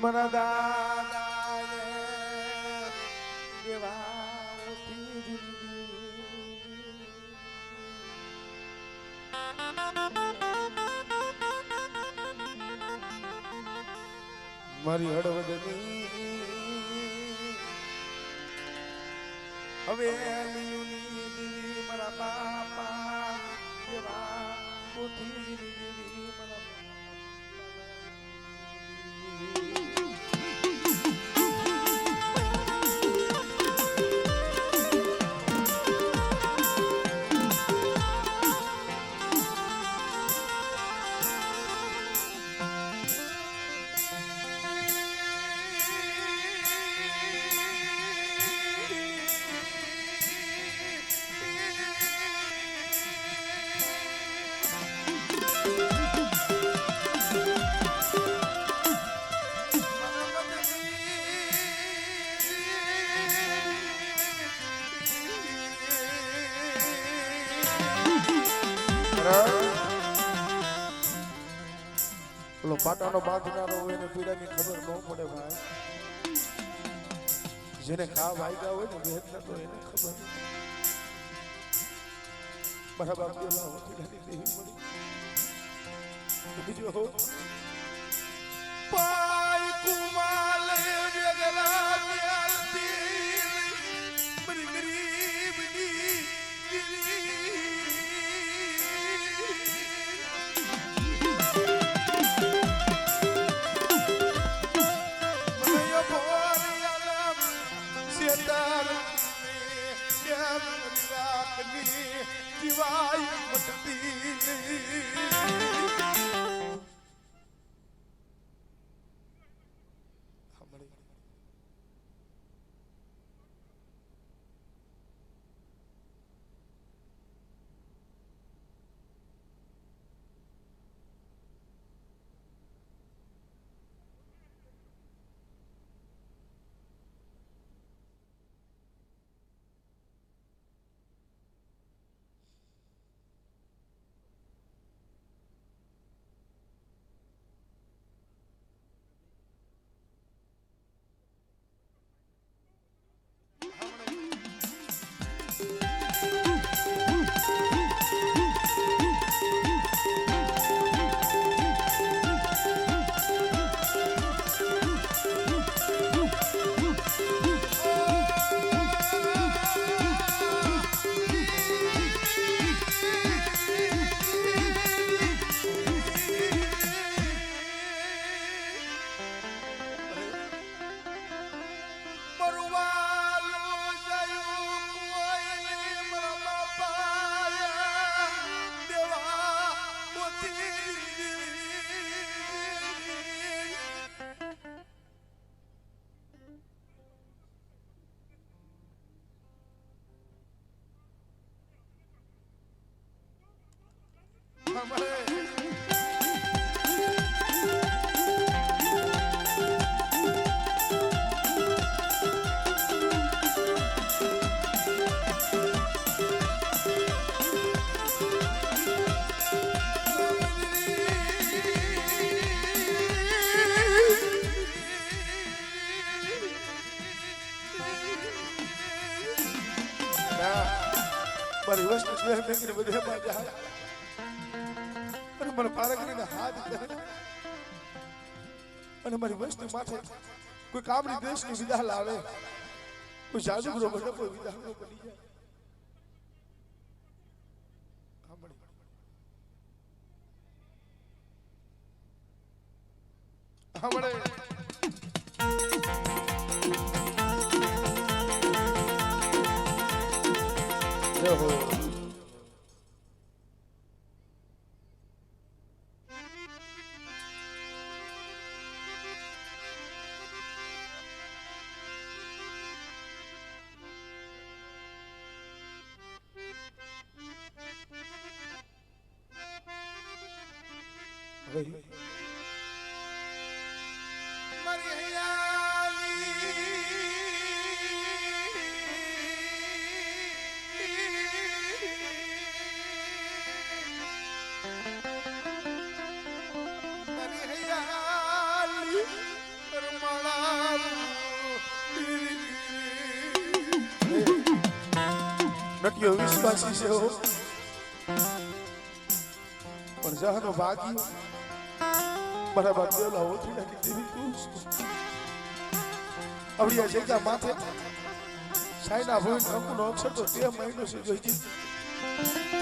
મના દાદાએ દેવાથી દીધી મારી હળવદની હવે દેવી મારા બાપા દેવાથી દીધી મારા પાટાનો બાંધનારો હોય ને પીડાની ખબર ન પડે ભાઈ. જેને ખા વાગ્યા હોય ને વેદના તો એને ખબર. મારા બાપ દેવા પીડાની દેવી મળી બીજો હો પાય કુમાલ વેગલા મ્યાલતી મરી ગરીબની જીવાય મટતી મારી વસ્તુ મેં બધે બાજા અને મને પારા કરીને હાથ કરે અને મારી વસ્તુ માથે કોઈ કામની દેશની વિદા લાવે, કોઈ જાદુગરો બને, કોઈ વિદાનો બની જાય. હમણે નટિયો વિશ્વાસી છે હો પણ જહાનો ભાગ્યો મારા બાપ દેવલા ઓછી નાખી દેવી તું આવડિયા જગ્યા માથે સાઈના ભૂલ અંકુનો અક્ષર તો 2 મહિનો છે જોઈ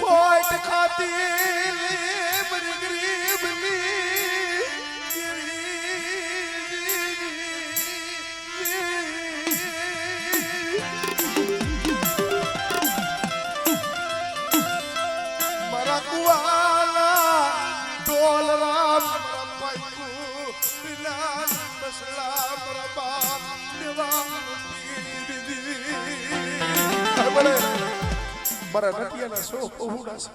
કોઈટ ખાતી બરી ગરીબની મારા કુવાલા ઢોલ રામ રપાઈકુ બિલાલ બસલા બરબાદ દેવા મારા નટિયાના સો પહોળા છે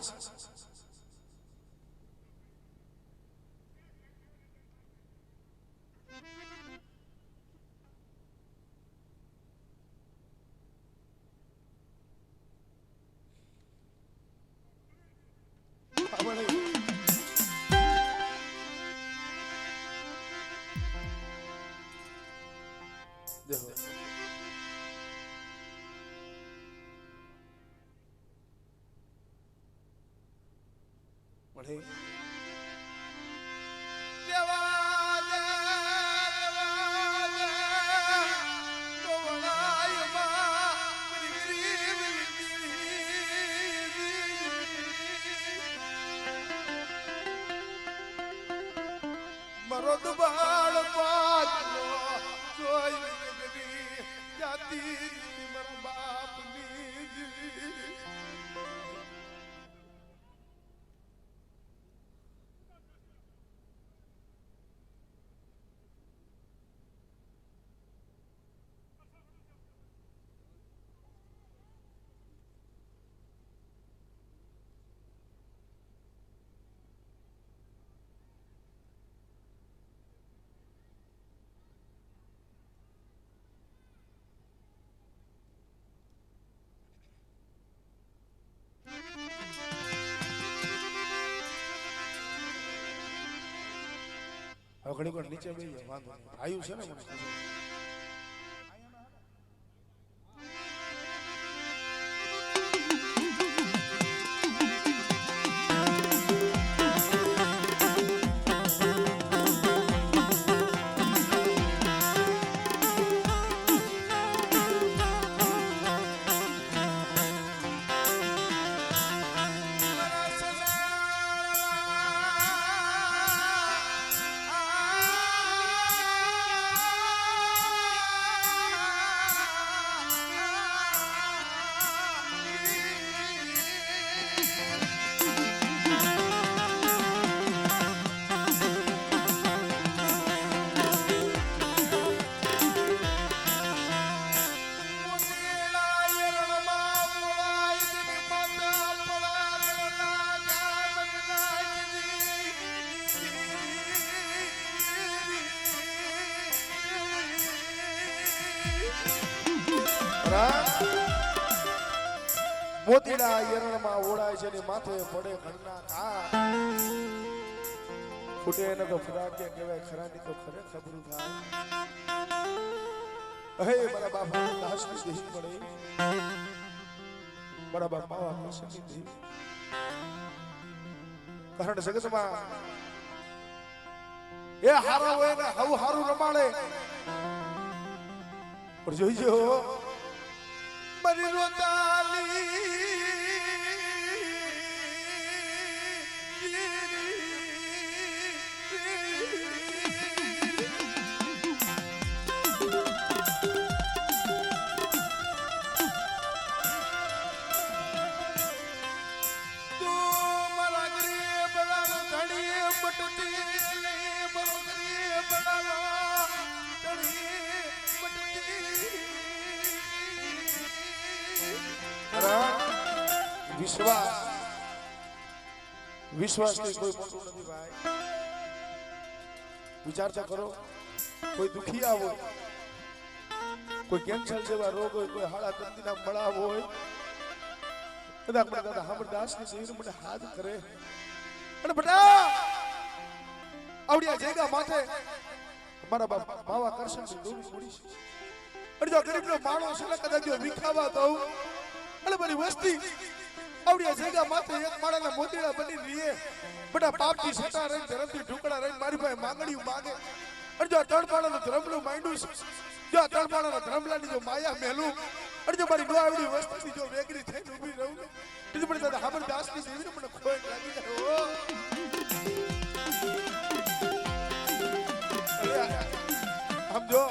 મળે મરદ બાળ પાછો જોઈ જાતિ મારા બાપની ઘડી વાર નીચે બેસી જાવ વાંધો નહીં આયુ છે ને મને ખબર મોતીડા યરણમાં ઓળાય છે ને માથે પડે ઘરના કા ફૂટે એને તો ફરાકે કહેવાય ખરાની તો ખરે ખબર થાય હે મારા બાપા દાસની દેહી પડે મારા બાપ માવા કસની દેહી કારણ જગતમાં એ હારા હોય ને હવ હારું રમાડે પણ જોઈજો મરી રોતાલી વિશ્વાસ ની કોઈ મોટું નથી ભાઈ વિચારતા કરો કોઈ દુખી આવો કોઈ કેન્સર જેવા રોગ હોય કોઈ હાડા કંદીના મળાવ હોય કદાચ મને દાદા હામરદાસ ની શરીર મને હાથ કરે અને બટા આવડિયા જગ્યા માથે મારા બાપ માવા કરશન ની દોરી પડી છે અને જો ગરીબ નો માણસ છે કદાચ જો વિખાવા તો અને બધી વસ્તી આવડિયા જગ્યા માથે એક માળાના મોતીડા બની રીએ બટા પાપથી સટા રહીને ધરમથી ઢુકડા રહીને મારી પાસે માંગણીયું માગે અને જો તળપાડાનું ધરમલું માંડ્યું છે જો તળપાડાના ધરમલાની જો માયા મેલું અને જો મારી ડોઆવડી વસ્તીથી જો વેગરી થઈને ઊભી રહું બીજું પણ દાદા હાબર દાસની દેવીને મને ખોય લાગી જાય આમ જો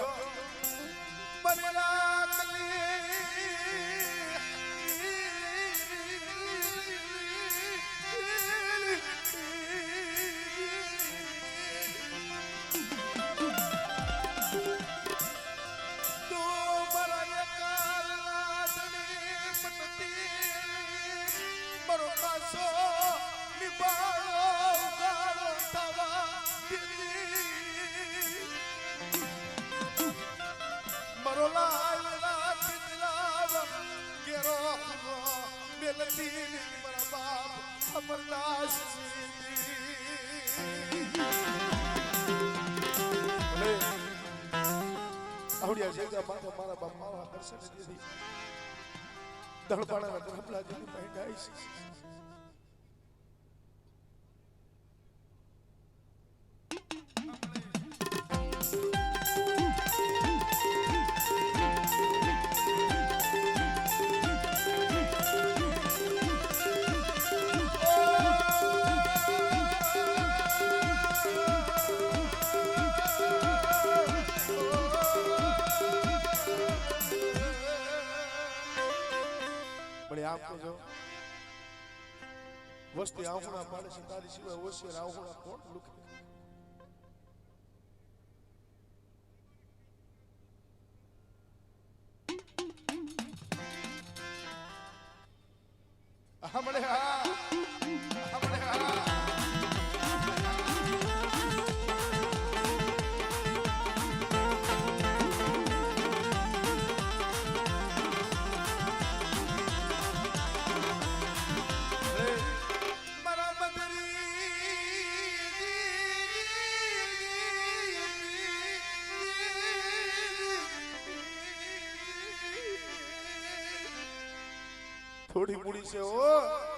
આવડિયા જગ્યા માથે મારા બાપ માવા કરશે ને જેથી દળપાડાના ધરમલા જેવી મહેંગાઈ છે આમ તો જો વસ્તી આહુણા પાડે છે તારી સિવાય ઓશિયાર આહુણા કોણ લુકે હમણે હા હમણે હા થોડી મૂડી છે ઓ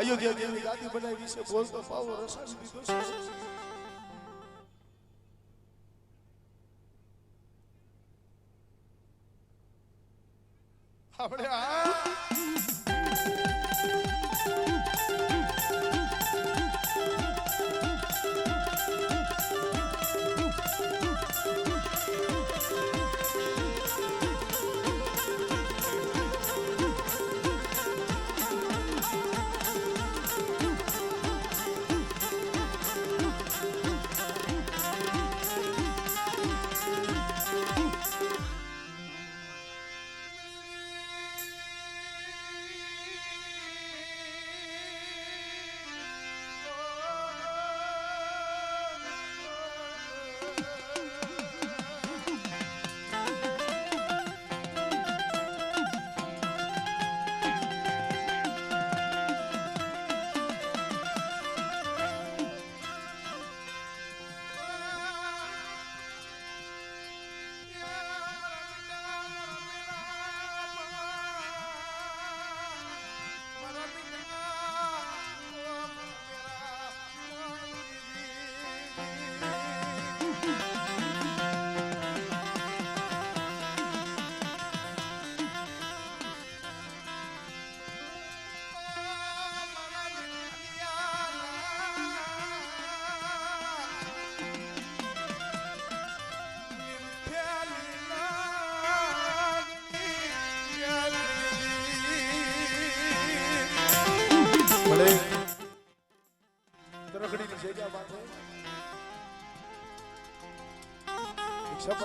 અયોધ્યા જેવી ગાદી બનાવી છે બોલતો પાવો રસાડી દીધો છે આપણે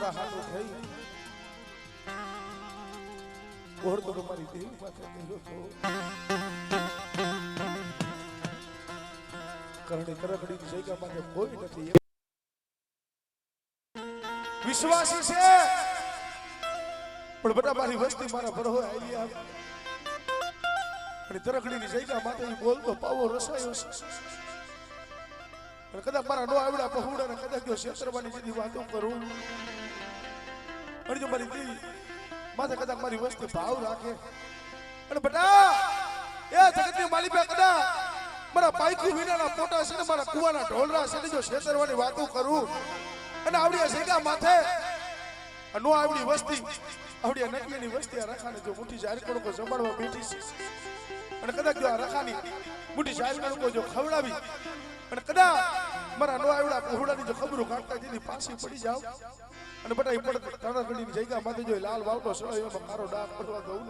મારા હાથો થઈ ઓર તો મારી દેવ માથે ગયો તો કરણી કરકડીની જગ્યા માટે કોઈ નથી વિશ્વાસી છે પણ બધા મારી વસ્તી મારા ભરો આવી આવે અને તરકડીની જગ્યા માટે બોલતો પાવો રસાયો છે અને કદાચ મારા નો આવડા પહોળા ને કદાચ જો ક્ષેત્રમાંની જેની વાતો કરું અને જો મારી દેવી માથે કદાચ મારી વસ્તી ભાવ રાખે અને બટા એ જગતની માલિકા કદાચ મારા પાઈકુ વિનાના પોટા છે ને મારા કુવાના ઢોલરા છે ને જો ક્ષેત્રમાંની વાતો કરું અને આવડી જગ્યા માથે નો આવડી વસ્તી આવડી નકલીની વસ્તી આ રખાને જો મુઠ્ઠી જાહેર કરો કોઈ સંભાળવા બેઠી છે અને કદાચ જો આ રખાની મુઠ્ઠી જાહેર કરો કોઈ જો ખવડાવી અને કદાચ મારા નો આવડા પહોળાની જો ખબરો કાઢતા જેની પાછી પડી જાવ અને બટા એ પડત તણગડીની જગ્યા માથે જો લાલ વાવટો સળો એમાં મારો ડાક પડવા દઉં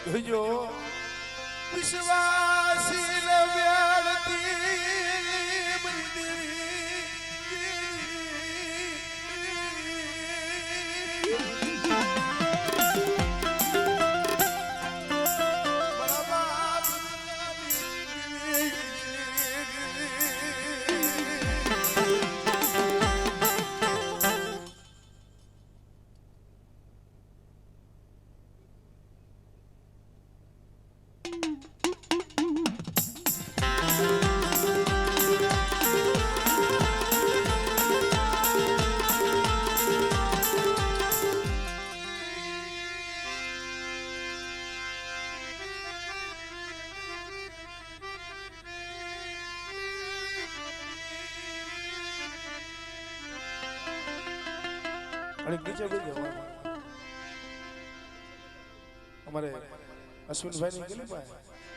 ને જો વિશ્વાસી લવ્યાળતી અને નીચે બેસી જવાનું અમારે અશ્વિનભાઈ ની ગલી પાસે